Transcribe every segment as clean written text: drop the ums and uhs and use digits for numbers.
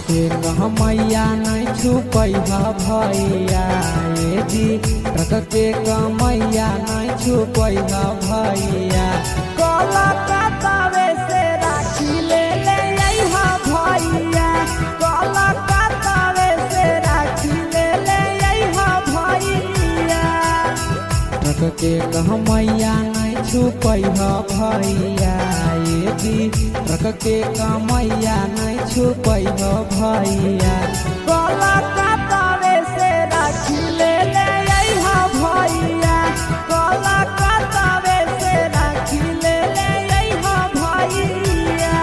के मैया नहीं छुपैहा भैया ये जी रख के मैया नहीं छुपैहा भैया कलकत्तावे से राखी ले ले अइहा भैया कलकत्तावे से राखी ले ले अइहा भैया रख के मैया नहीं छुपैहा भैया ये जी रख के मैया नहीं छुपैहा भैया कलकत्तावे से राखी ले ले अइहा भैया कलकत्तावे से राखी ले ले अइहा भैया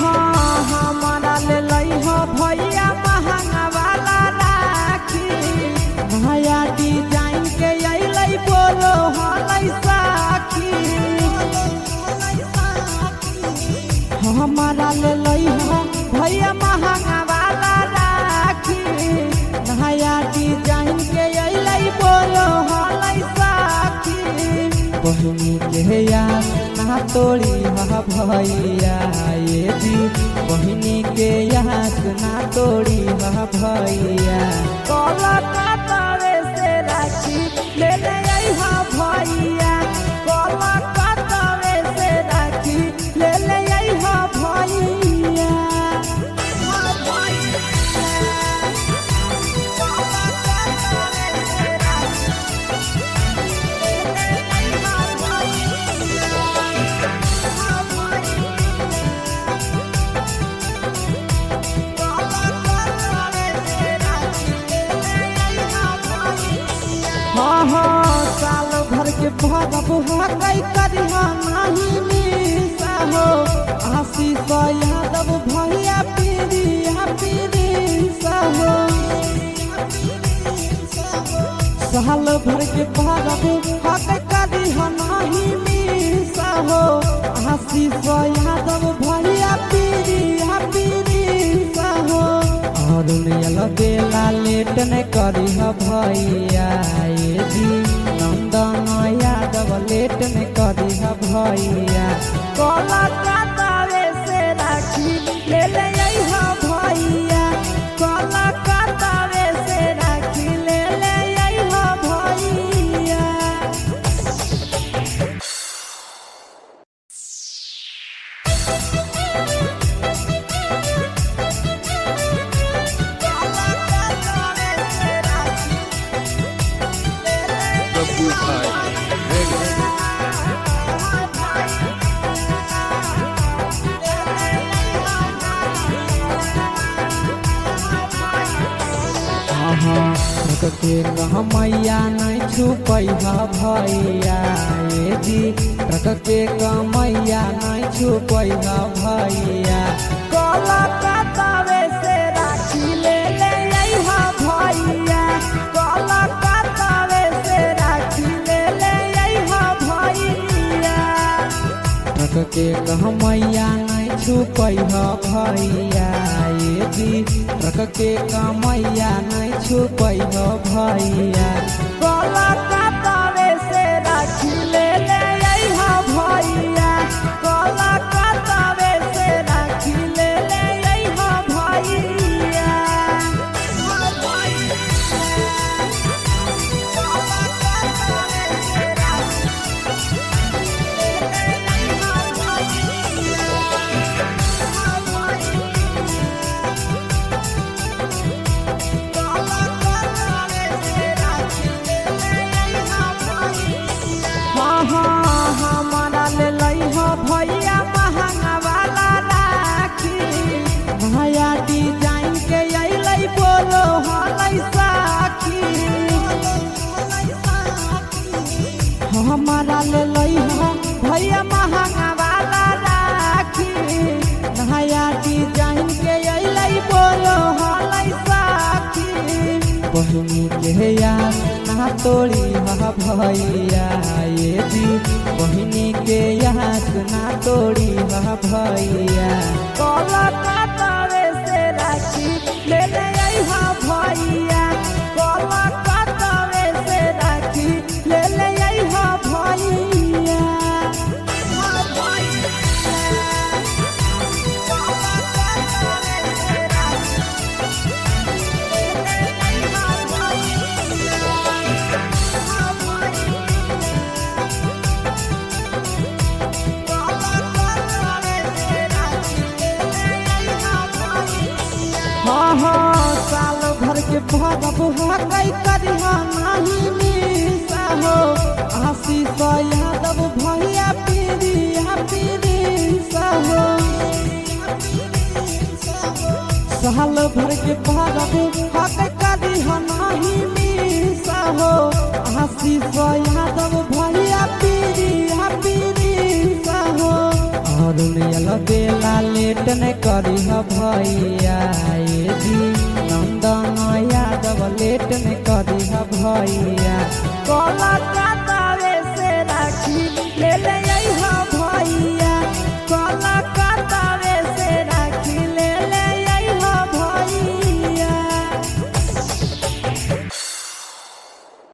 हमारा ले लइहा भैया महंगा वाला राखी नया डिजाइन के अइलै बोलो हलै साखी हमारा ले लइहा भैया महंगा वाला राखी नया डिजाइन के अइलै बोलो हलै साखी बहिनी के यार ना तोड़ी हा भैया ये जी बहिनी के यहाँ ना तोड़ी हा भैया कलकत्तावे से राखी ले ले अइहा भैया कलकत्तावे से राखी ले ले अइहा भैया साल भर के भरब हकई करिहा नहीं मिसा हो आशीष यादव भैया पीरिया पीरिसा हो साल भर के भरब हकई करिहा नहीं मिसा हो आशीष यादव भैया पीरिया पीरिसा हो और बेला लेट न करी भैया ये जी नंदन यादव लेट न करी भैया कलकत्तावे से राखी ले ले अइहा भैया कलकत्तावे से राखी ले ले अइहा भैया के मैया नहीं छुपैहा भैया ये जी रख के मैया नहीं छुपैहा भैया कलकत्तावे से राखी ले ले अइहा भैया कलकत्तावे से राखी ले ले अइहा भैया रख के मैया नहीं छुपैहा भैया ये जी रख के मैया नहीं छुपैहा भैया कलकत्तावे से राखी ले ले अइहा भैया कलकत्तावे से राखी ले ले अइहा भैया तोड़ी हा भैया ये दी बहिनी के यहाँ ना तोड़ी हा भैया कलकत्ता से राखी ले ले अइहा भैया कलकत्ता से राखी ले ले अइहा भैया साल भर के भरब हकई करिहा नाही मिसा हो आशीष यादव भैया पीरिया पीरिसा हो साल भर के भरब हकई करिहा नाही मिसा हो आशीष यादव भैया पीरिया पीरिसा हो अरुण बेला लेट न करिह भैया ये दी नंदन यादव लेट न करिह भैया कलकत्ता